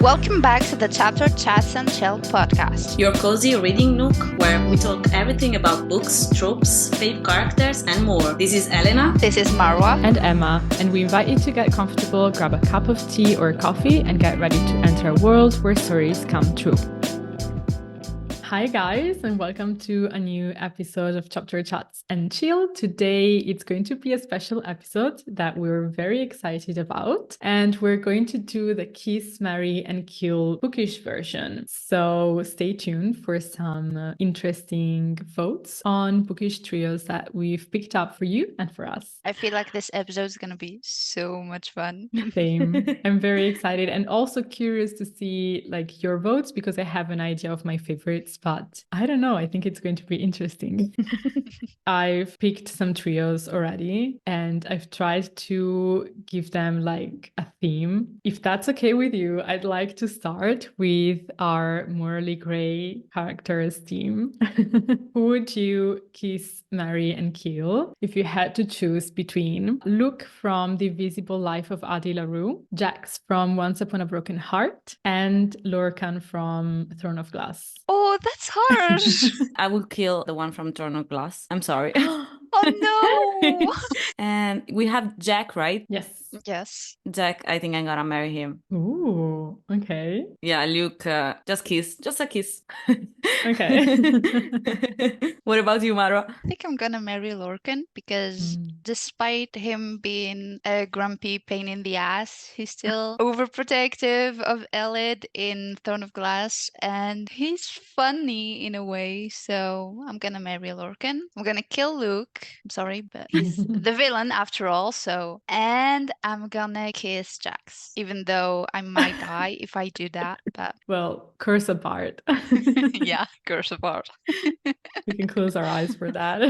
Welcome back to the Chapter Chats and Chill podcast. Your cozy reading nook where we talk everything about books, tropes, fave characters, and more. This is Elena. This is Marwa. And Emma. And we invite you to get comfortable, grab a cup of tea or coffee, and get ready to enter a world where stories come true. Hi guys, and welcome to a new episode of Chapter Chats and Chill. Today it's going to be a special episode that we're very excited about, and we're going to do the Kiss, Marry and Kill Bookish version. So stay tuned for some interesting votes on Bookish trios that we've picked up for you and for us. I feel like this episode is going to be so much fun. Same. I'm very excited and also curious to see like your votes because I have an idea of my favorites. But I don't know. I think it's going to be interesting. I've picked some trios already and I've tried to give them like a theme. If that's okay with you, I'd like to start with our morally grey characters theme. Who would you kiss, marry, and kill if you had to choose between Luke from The Visible Life of Adi LaRue, Jax from Once Upon a Broken Heart, and Lorcan from Throne of Glass? Oh, that's harsh. I will kill the one from Throne of Glass. I'm sorry. Oh no. And we have Jack, right? Yes. Yes. Jack, I think I'm gonna marry him. Ooh, okay. Yeah, Luke, just a kiss. Okay. What about you, Mara? I think I'm going to marry Lorcan because despite him being a grumpy pain in the ass, he's still overprotective of Elid in Throne of Glass and he's funny in a way. So I'm going to marry Lorcan. I'm going to kill Luke. I'm sorry, but he's the villain after all. So, and I'm going to kiss Jax, even though I might die if I do that. But Well, curse apart. yeah, curse apart. We can close our eyes for that.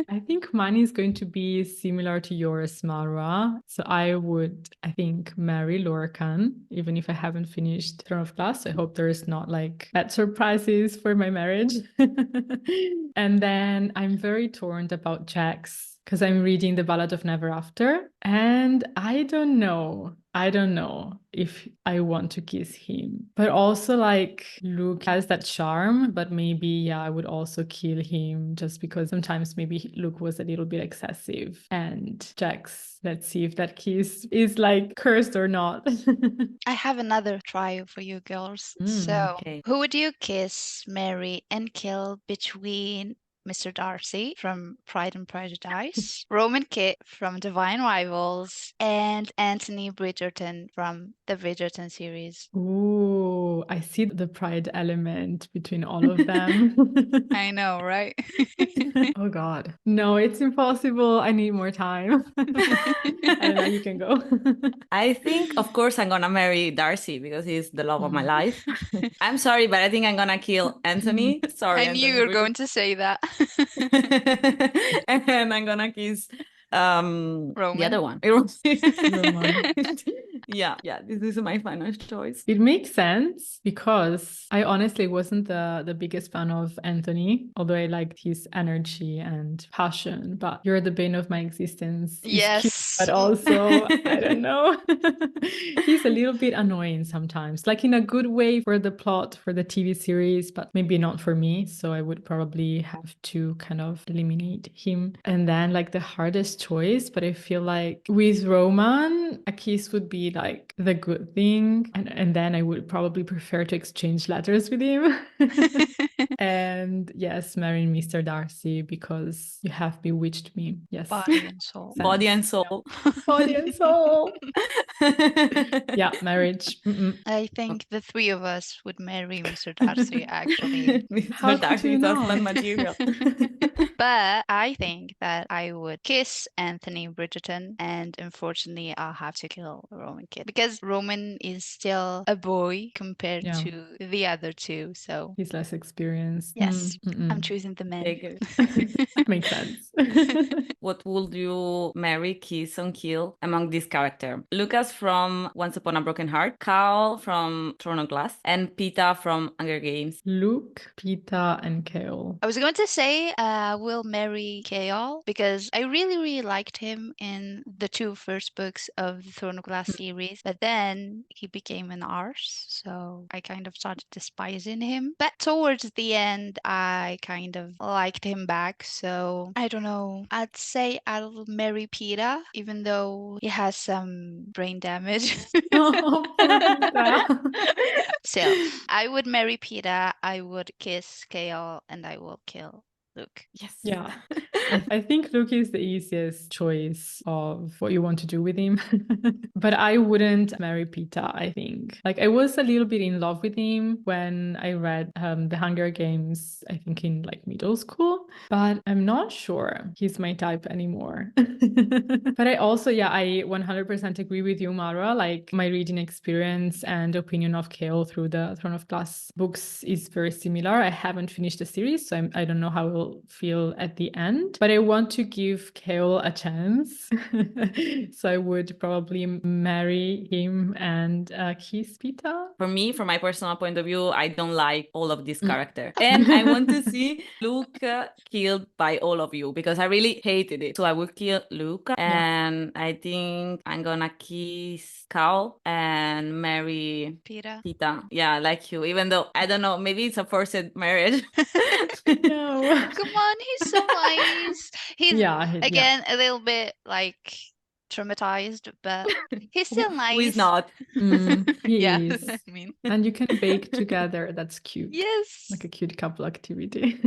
I think mine is going to be similar to yours, Marwa. So I think, marry Lorcan, even if I haven't finished Throne of Glass. I hope there's not like bad surprises for my marriage. And then I'm very torn about Jax because I'm reading The Ballad of Never After. And I don't know if I want to kiss him. But also like Luke has that charm, but maybe I would also kill him just because sometimes maybe Luke was a little bit excessive. And Jax, let's see if that kiss is like cursed or not. I have another trio for you girls. Okay. Who would you kiss, marry, and kill between Mr. Darcy from Pride and Prejudice, Roman Kit from Divine Rivals, and Anthony Bridgerton from the Bridgerton series? Ooh, I see the pride element between all of them. I know, right? Oh God. No, it's impossible. I need more time. I don't know, you can go. I think, of course, I'm gonna marry Darcy because he's the love of my life. I'm sorry, but I think I'm gonna kill Anthony. Sorry, I knew you were going to say that. And then I'm gonna kiss the other one. Roman. Yeah, this is my final choice. It makes sense because I honestly wasn't the biggest fan of Anthony, although I liked his energy and passion, but You're the Bane of My Existence. He's Yes. cute, but also, I don't know. He's a little bit annoying sometimes, like in a good way for the plot, for the TV series, but maybe not for me. So I would probably have to kind of eliminate him. And then like the hardest choice, but I feel like with Roman, a kiss would be like the good thing. And then I would probably prefer to exchange letters with him. And yes, marrying Mr. Darcy because you have bewitched me. Yes. Body and soul. Body and soul. Body and soul. Yeah, marriage. I think the three of us would marry Mr. Darcy, actually. How Mr. could Darcy you is not? husband material. But I think that I would kiss Anthony Bridgerton, and unfortunately, I'll have to kill Roman Kid because Roman is still a boy compared Yeah. to the other two. So He's less experienced. yes, I'm choosing the men. Okay, good. That makes sense. What would you marry, kiss, and kill among this character? Lucas from Once Upon a Broken Heart, Carl from Throne of Glass, and Pita from Hunger Games. Luke, Pita, and Kale. I was going to say we'll marry Kaol because I really, really liked him in the two first books of the Throne of Glass series. series, but then he became an arse, so I kind of started despising him. But towards the end, I kind of liked him back, so I don't know. I'd say I'll marry Peter, even though he has some brain damage. Oh, poor Peter. Still, I would marry Peter, I would kiss Kale, and I will kill Luke. Yes. Yeah. I think Luke is the easiest choice of what you want to do with him. But I wouldn't marry Peter, I think. Like, I was a little bit in love with him when I read The Hunger Games, I think in like middle school, but I'm not sure he's my type anymore. But I also, yeah, I 100% agree with you, Mara. Like, my reading experience and opinion of Kale through the Throne of Glass books is very similar. I haven't finished the series, so I don't know how it will feel at the end, but I want to give Kale a chance. So I would probably marry him and kiss Peter. For me, from my personal point of view, I don't like all of this character. And I want to see Luke killed by all of you because I really hated it. So I would kill Luke and I think I'm gonna kiss Cal and marry Peter. Peter. Yeah, like you, even though I don't know, maybe it's a forced marriage. No. Come on, he's so nice. He's again a little bit like traumatized, but he's still nice. Who is not? He Yeah, is. I mean. And you can bake together. That's cute. Yes. Like a cute couple activity.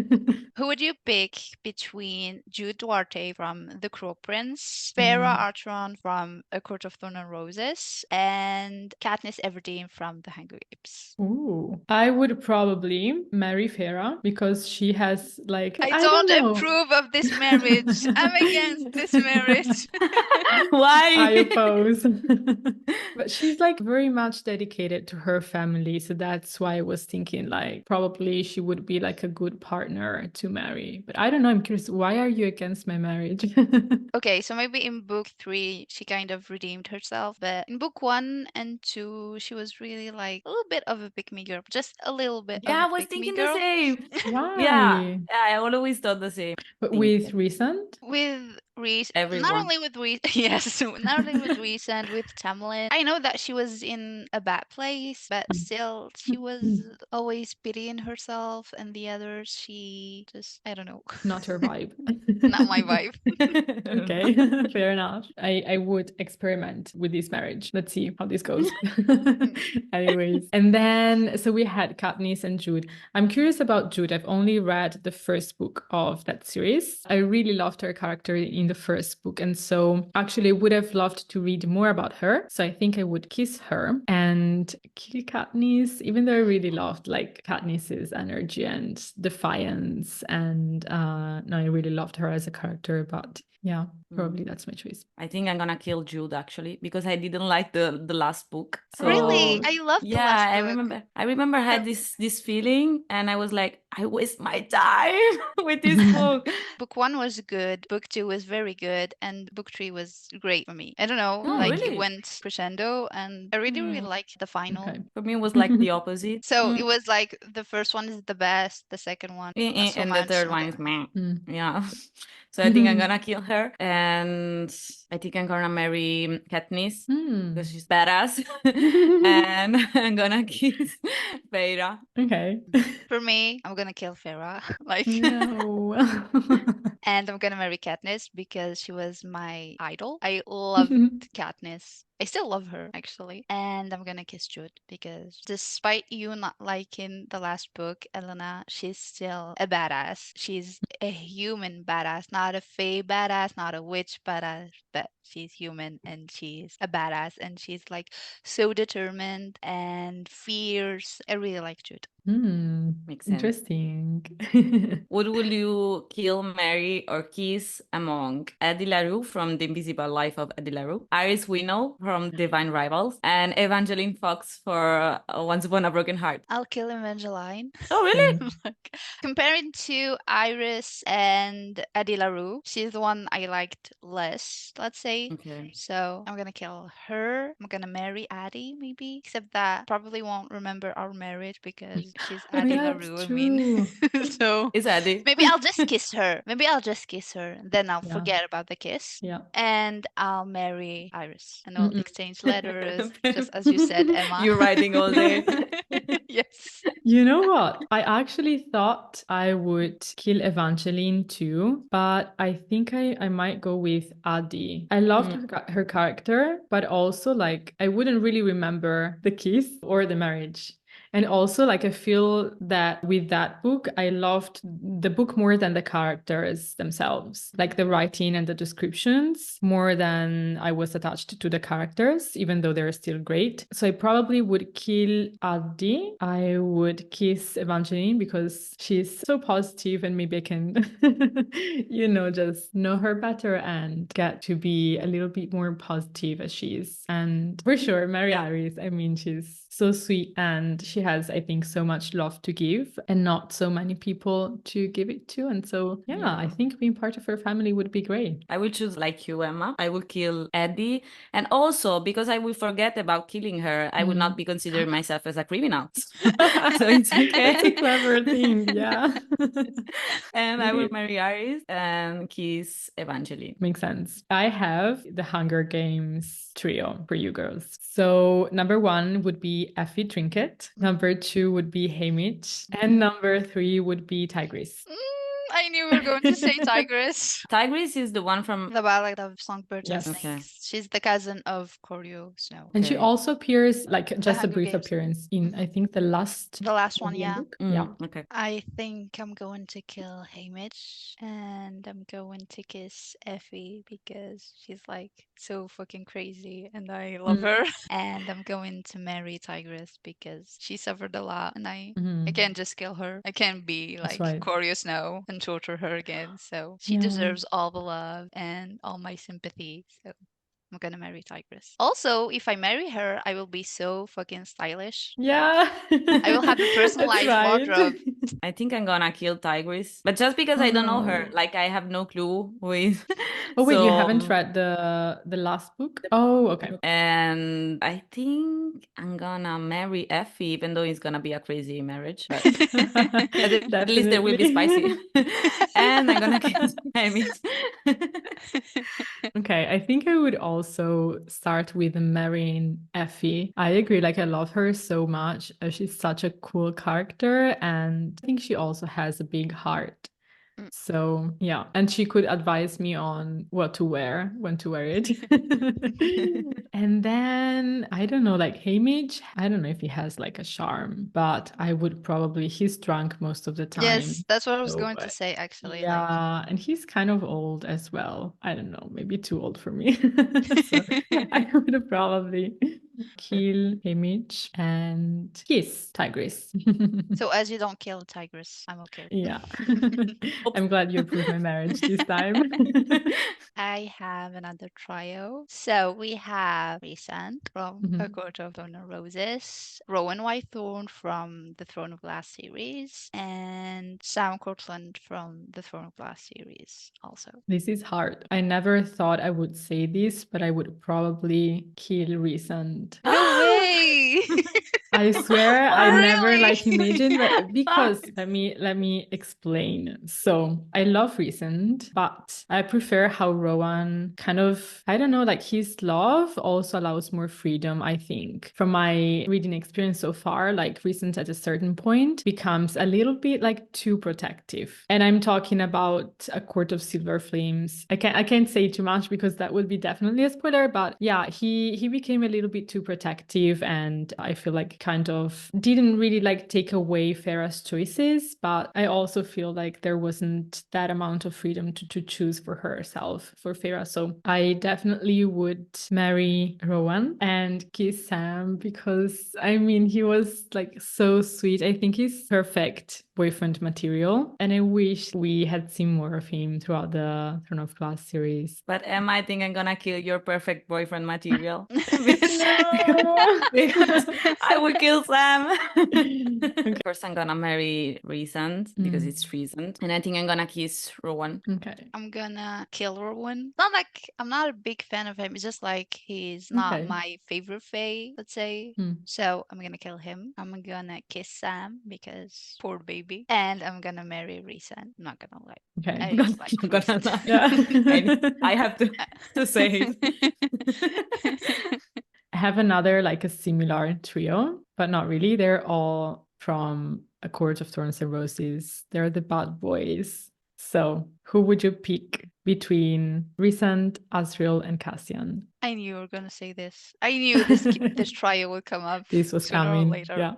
Who would you pick between Jude Duarte from The Cruel Prince, Farah Archeron from A Court of Thorn and Roses, and Katniss Everdeen from The Hunger Games? Ooh. I would probably marry Farah because she has like I don't don't know. approve of this marriage. I'm against this marriage. Why? I oppose. But she's like very much dedicated to her family. So that's why I was thinking like probably she would be like a good partner to marry. But I don't know. I'm curious. Why are you against my marriage? Okay, so maybe in book 3 she kind of redeemed herself, but in book 1 and 2 she was really like a little bit of a pick me girl, just a little bit Yeah, I of a was pick me thinking girl. the same. Why? Yeah, I always thought the same. But with recent? With Reese, not Everyone. only with Reese, yes, not only with Reese and with Tamlin. I know that she was in a bad place, but still, she was always pitying herself and the others. She just, I don't know. Not her vibe. Not my vibe. Okay, fair enough. I would experiment with this marriage. Let's see how this goes. Anyways, and then so we had Katniss and Jude. I'm curious about Jude. I've only read the first book of that series. I really loved her character in the first book, and so actually would have loved to read more about her. So I think I would kiss her and kill Katniss, even though I really loved like Katniss's energy and defiance, and no, I really loved her as a character. But yeah, probably that's my choice. I think I'm gonna kill Jude actually because I didn't like the last book. So Really? I loved the last book. I remember I had this feeling and I was like, I waste my time with this book. Book 1 was good, book 2 was very good, and book 3 was great for me. I don't know, Oh, like it really? went crescendo, and I really liked the final. Okay. For me, it was like the opposite. So it was like the first one is the best, the second one not so And much. the third one is meh. Mm. Yeah. So I think I'm gonna kill her, and I think I'm gonna marry Katniss because she's badass, and I'm gonna kiss Feyre. Okay. For me, I'm gonna kill Farah, like, No. and I'm gonna marry Katniss because she was my idol. I loved Katniss. I still love her actually, and I'm gonna kiss Jude because despite you not liking the last book, Elena, she's still a badass. She's a human badass, not a fae badass, not a witch badass, but she's human and she's a badass and she's like so determined and fierce. I really like Jude. Makes sense. Interesting. What will you kill, marry, or kiss among Eddie LaRue from The Invisible Life of Eddie LaRue, Iris Winnow from Divine Rivals, and Evangeline Fox for Once Upon a Broken Heart? I'll kill Evangeline. Oh, really? Like, comparing to Iris and Eddie LaRue, she's the one I liked less, let's say. Okay. So I'm gonna kill her. I'm gonna marry Addie, maybe. Except that probably won't remember our marriage because she's Oh, adding a that's roux, I true. mean. So It's Eddie. maybe I'll just kiss her. Maybe I'll just kiss her. And then I'll Yeah. forget about the kiss. Yeah. And I'll marry Iris. And we'll Mm-mm. exchange letters, just as you said, Emma. You're writing all day. Yes. You know what? I actually thought I would kill Evangeline too, but I think I might go with Adi. I loved her character, but also like I wouldn't really remember the kiss or the marriage. And also, like, I feel that with that book, I loved the book more than the characters themselves, like the writing and the descriptions, more than I was attached to the characters, even though they're still great. So I probably would kill Adi. I would kiss Evangeline because she's so positive, and maybe I can, just know her better and get to be a little bit more positive as she is. And for sure, Mary Iris, I mean, she's so sweet, and she has, I think, so much love to give and not so many people to give it to. And so, I think being part of her family would be great. I will choose like you, Emma. I will kill Eddie. And also, because I will forget about killing her, I will not be considering myself as a criminal. So it's okay. That's a clever thing, yeah. And I will marry Iris and kiss Evangeline. Makes sense. I have the Hunger Games trio for you girls. So number 1 would be Effie Trinket. Number 2 would be Haymitch. And number 3 would be Tigris. I knew we were going to say Tigress. Tigris is the one from The Ballad of Songbirds and Yes. Snakes. Okay. She's the cousin of Koryo Snow. And she Okay. also appears, like, just a Hunger brief Games. appearance in, I think, the last one, yeah. book. Yeah. Okay. I think I'm going to kill Haymitch, and I'm going to kiss Effie because she's like so fucking crazy and I love her. And I'm going to marry Tigress because she suffered a lot and I can't just kill her. I can't be That's like right. Koryo Snow and torture her again. So she Yeah. deserves all the love and all my sympathy. So I'm gonna marry Tigress. Also, if I marry her, I will be so fucking stylish. Yeah. I will have a personalized That's right. wardrobe. I think I'm gonna kill Tigris, but just because Oh, I don't know her, no. like I have no clue who is. Oh wait, you So, haven't read the last book? Oh, okay. And I think I'm gonna marry Effie, even though it's gonna be a crazy marriage. But at least there will be spicy. And I'm gonna kiss Emmett. Okay, I think I would also start with marrying Effie. I agree, like I love her so much. She's such a cool character, and I think she also has a big heart. So yeah, and she could advise me on what to wear, when to wear it. And then I don't know, like Haymitch, I don't know if he has like a charm, but I would probably, he's drunk most of the time. Yes, that's what I was So, going to say actually. yeah, and he's kind of old as well. I don't know, maybe too old for me. So I would probably kill Haymitch and kiss Tigris. So as you don't kill Tigress, I'm okay. Yeah. I'm glad you approved my marriage this time. I have another trio. So we have Rhysand from A Court of Thorn and Roses, Rowan Whitethorn from the Throne of Glass series, and Sam Courtland from the Throne of Glass series also. This is hard. I never thought I would say this, but I would probably kill Rhysand. No way! I swear I never Really? like imagined, but because let me explain. So I love Rhysand, but I prefer how Rowan kind of, I don't know, like his love also allows more freedom, I think. From my reading experience so far, like Rhysand at a certain point becomes a little bit like too protective. And I'm talking about A Court of Silver Flames. I can't say too much because that would be definitely a spoiler, but yeah, he became a little bit too protective, and I feel like kind of didn't really like take away Farah's choices, but I also feel like there wasn't that amount of freedom to choose for herself, for Farah. So I definitely would marry Rowan and kiss Sam because I mean he was like so sweet. I think he's perfect boyfriend material, and I wish we had seen more of him throughout the Throne of Glass series. But Emma, I think I'm gonna kill your perfect boyfriend material. No. Because I will will kill Sam. Okay. First, I'm gonna marry Reason because it's Reason, and I think I'm gonna kiss Rowan. Okay. I'm gonna kill Rowan. Not like I'm not a big fan of him. It's just like he's not Okay. my favorite Fae, let's say. So I'm gonna kill him. I'm gonna kiss Sam because poor baby, and I'm gonna marry Reason. I'm not gonna lie. Okay. I just like I'm gonna Reason. lie. Yeah. I have to say it. I have another like a similar trio, but not really. They're all from A Court of Thorns and Roses. They're the bad boys. So who would you pick between Rhysand, Asriel, and Cassian? I knew you were gonna say this. I knew this trial would come up. This was sooner or coming. later. Yeah.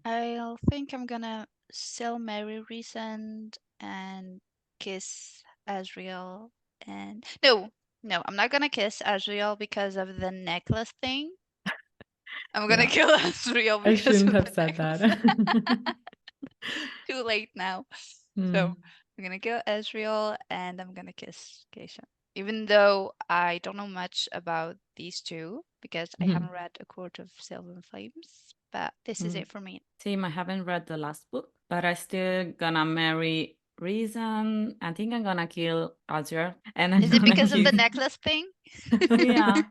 I think I'm gonna still marry Rhysand and kiss Asriel. And no, I'm not gonna kiss Asriel because of the necklace thing. I'm gonna Yeah. kill Asriel I because shouldn't of have the said necklace. that. Too late now. So I'm gonna kill Asriel and I'm gonna kiss Keisha. Even though I don't know much about these two because I haven't read A Court of Silver and Flames, but this is it for me. Same, I haven't read the last book, but I still gonna marry Reason. I think I'm gonna kill Azure. And I'm Is it gonna because of the kiss... necklace thing? Yeah.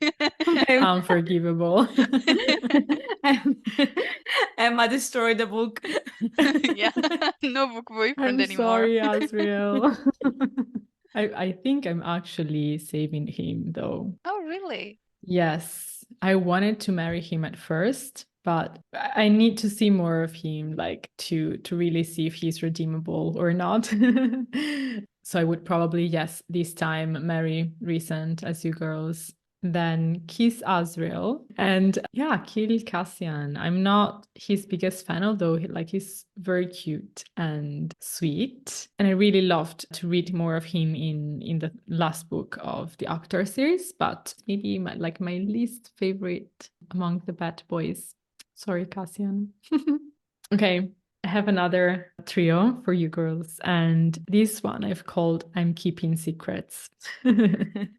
Unforgivable. Emma destroyed the book. Yeah, no book boyfriend I'm anymore. sorry, Asriel. I think I'm actually saving him though. Oh, really? Yes, I wanted to marry him at first, but I need to see more of him, like to really see if he's redeemable or not. So I would probably, yes, this time marry Rhysand as you girls, then kiss Asriel, and yeah, kill Cassian. I'm not his biggest fan, although he's very cute and sweet. And I really loved to read more of him in the last book of the Actor series, but maybe my least favorite among the bad boys. Sorry, Cassian. Okay. I have another trio for you girls, and this one I've called I'm Keeping Secrets.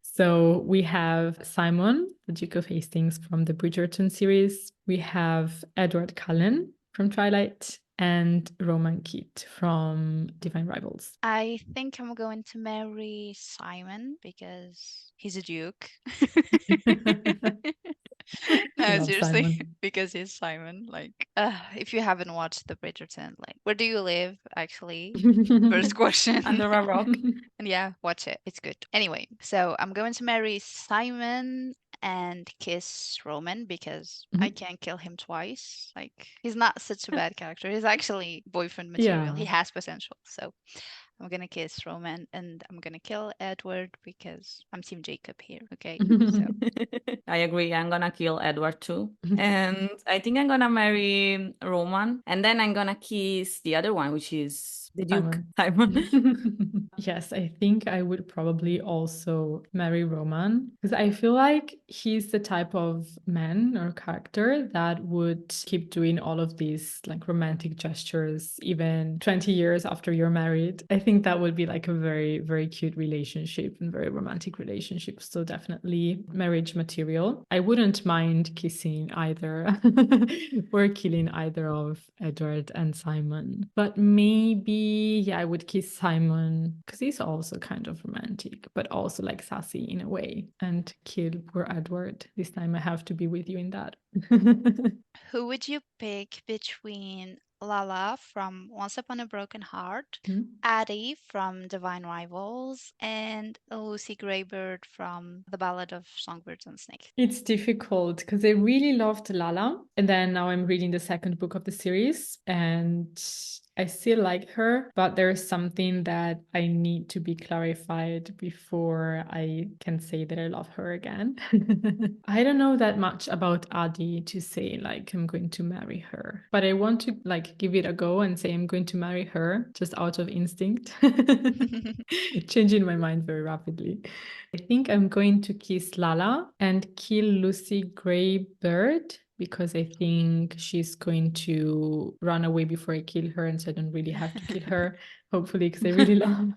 So we have Simon, the Duke of Hastings from the Bridgerton series. We have Edward Cullen from Twilight, and Roman Keat from Divine Rivals. I think I'm going to marry Simon because he's a duke. No, Love seriously, Simon. because he's Simon. Like, if you haven't watched the Bridgerton, like, where do you live? Actually, first question. Under a rock. And yeah, watch it. It's good. Anyway, so I'm going to marry Simon and kiss Roman because I can't kill him twice. Like, he's not such a bad character. He's actually boyfriend material. He Yeah. has potential. So I'm gonna kiss Roman and I'm gonna kill Edward because I'm Team Jacob here. Okay. So I agree. I'm gonna kill Edward too. And I think I'm gonna marry Roman. And then I'm gonna kiss the other one, which is the Duke. Simon. Yes, I think I would probably also marry Roman because I feel like he's the type of man or character that would keep doing all of these like romantic gestures even 20 years after you're married. I think that would be like a very, very cute relationship and very romantic relationship. So definitely marriage material. I wouldn't mind kissing either or killing either of Edward and Simon, but maybe yeah, I would kiss Simon because he's also kind of romantic, but also like sassy in a way, and kill poor Edward. This time I have to be with you in that. who would you pick between Lala from Once Upon a Broken Heart, Addie from Divine Rivals, and Lucy Greybird from The Ballad of Songbirds and Snakes? It's difficult because I really loved Lala, and then now I'm reading the second book of the series, and I still like her, but there's something that I need to be clarified before I can say that I love her again. I don't know that much about Adi to say like I'm going to marry her, but I want to like give it a go and say I'm going to marry her just out of instinct, changing my mind very rapidly. I think I'm going to kiss Lala and kill Lucy Greybird because I think she's going to run away before I kill her, and so I don't really have to kill her, hopefully, because I really love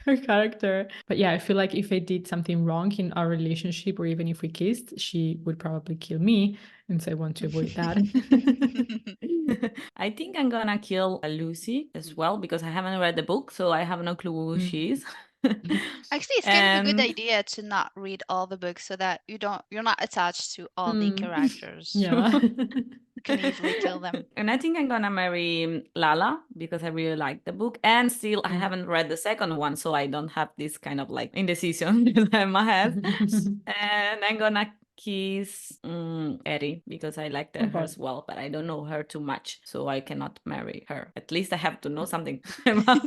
her character. But yeah, I feel like if I did something wrong in our relationship, or even if we kissed, she would probably kill me, and so I want to avoid that. I think I'm gonna kill Lucy as well because I haven't read the book, so I have no clue who she is. Actually, it's kind of a good And idea to not read all the books so that you're not attached to all the characters. Yeah. You can easily kill them. And I think I'm gonna marry Lala because I really like the book. And still, I haven't read the second one, so I don't have this kind of like indecision in my head. And I'm gonna kiss Eddie because I like her Okay. as well, but I don't know her too much, so I cannot marry her. At least I have to know something about.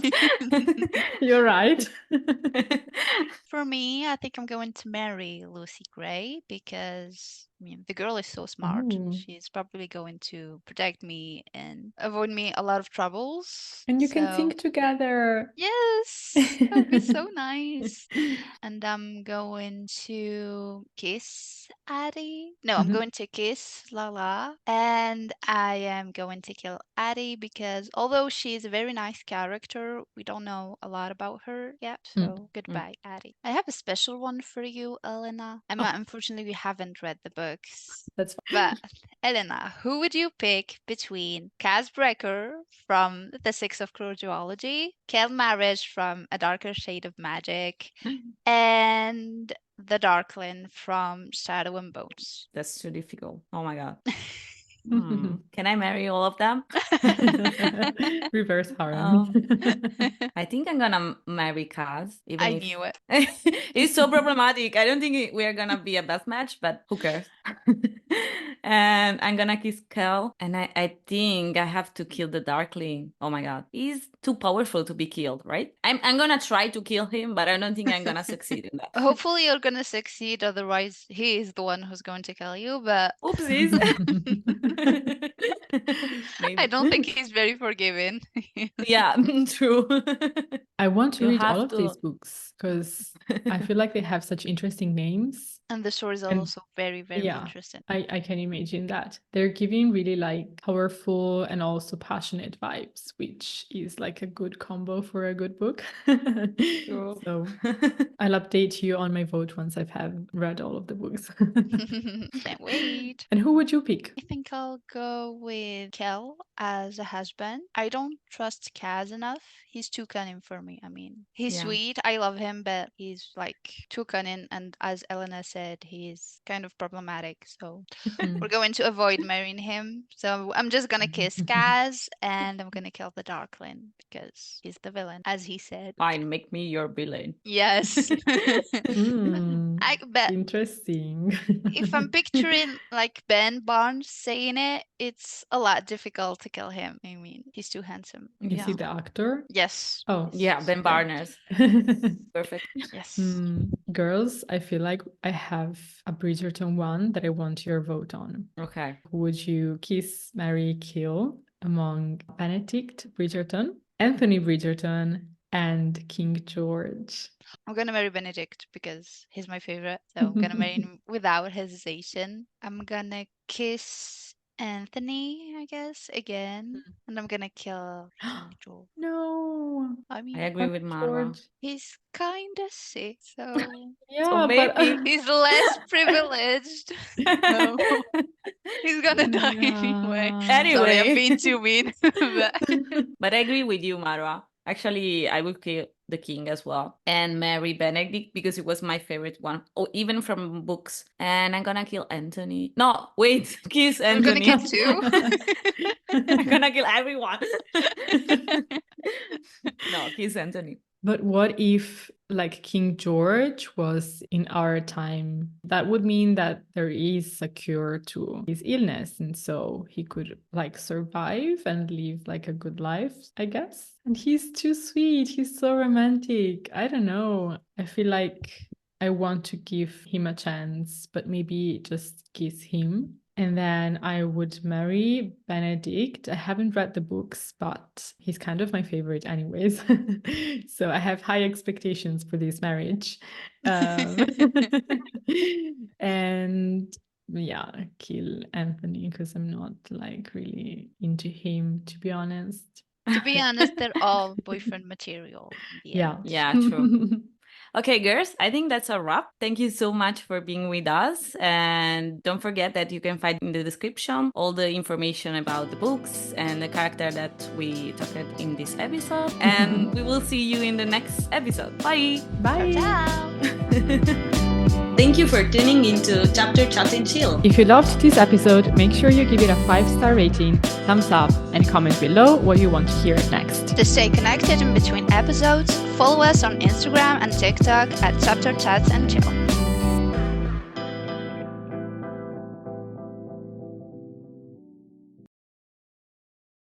You're right. For me, I think I'm going to marry Lucy Gray because I mean the girl is so smart. Ooh. She's probably going to protect me and avoid me a lot of troubles. And you can So sing together. yes, that would be so nice. And I'm going to kiss Addie. No, I'm going to kiss Lala. And I am going to kill Addie because although she is a very nice character, we don't know a lot about her yet. So goodbye, Addie. I have a special one for you, Elena. Emma, unfortunately, we haven't read the books. That's But Elena, who would you pick between Kaz Brecker from The Six of Cruel Duology, Kel Marriage from A Darker Shade of Magic, and the Darkling from Shadow and Bones? That's too difficult. Oh my god. Can I marry all of them? reverse harem. I think I'm gonna marry Kaz. Even I if knew it. it's so problematic. I don't think we're gonna be a best match, but who cares? And I'm gonna kiss Kel. And I think I have to kill the Darkling. Oh my god. He's too powerful to be killed, right? I'm gonna try to kill him, but I don't think I'm gonna succeed in that. Hopefully you're gonna succeed, otherwise he is the one who's going to kill you, but Oopsies. I don't think he's very forgiving. Yeah, true. I want to You read all have of these to. books because I feel like they have such interesting names. And the stories are And also very, very yeah, interesting. I can imagine that. They're giving really like powerful and also passionate vibes, which is like a good combo for a good book. True. So I'll update you on my vote once I've have read all of the books. Can't wait. And who would you pick? I think I'll go with Kel as a husband. I don't trust Kaz enough. He's too cunning for me. I mean, he's Yeah. sweet. I love him, but he's like too cunning. And as Elena said, he's kind of problematic. So we're going to avoid marrying him. So I'm just gonna kiss Kaz and I'm gonna kill the Darkling because he's the villain, as he said. Fine, make me your villain. Yes. I bet Interesting. if I'm picturing like Ben Barnes saying it, it's a lot difficult to kill him. I mean, he's too handsome. Is he the actor? Yes. Oh, Yeah, Ben okay. Barnes. Perfect. Yes. Girls, I feel like I have a Bridgerton one that I want your vote on. Okay. Who would you kiss, marry, kill among Benedict Bridgerton, Anthony Bridgerton, and King George? I'm gonna marry Benedict because he's my favorite. So I'm gonna marry him without hesitation. I'm gonna kiss Anthony, I guess, again. And I'm gonna kill King George. No. I I mean, agree with Marwa. George. he's kinda sick, so Yeah, So but maybe. he's less privileged. So he's gonna die anyway. Sorry, I'm Anyway. being too mean. But I agree with you, Marwa. Actually, I would kill the king as well and marry Benedict because it was my favorite one, or even from books. And I'm gonna kill Anthony. No, wait, kiss You're gonna Anthony. kill two? I'm gonna kill everyone. No, kiss Anthony. But what if like King George was in our time? That would mean that there is a cure to his illness, and so he could like survive and live like a good life, I guess. And he's too sweet. He's so romantic. I don't know. I feel like I want to give him a chance, but maybe just kiss him. And then I would marry Benedict. I haven't read the books, but he's kind of my favorite, anyways. So I have high expectations for this marriage. And yeah, kill Anthony because I'm not like really into him, to be honest. To be honest, they're all boyfriend material in the Yeah. end. Yeah, true. Okay, girls, I think that's a wrap. Thank you so much for being with us. And don't forget that you can find in the description all the information about the books and the character that we talked in this episode. And we will see you in the next episode. Bye. Bye. Ciao. Thank you for tuning into Chapter Chat and Chill. If you loved this episode, make sure you give it a 5-star rating, thumbs up, and comment below what you want to hear next. To stay connected in between episodes, follow us on Instagram and TikTok at Chapter Chats and Chill.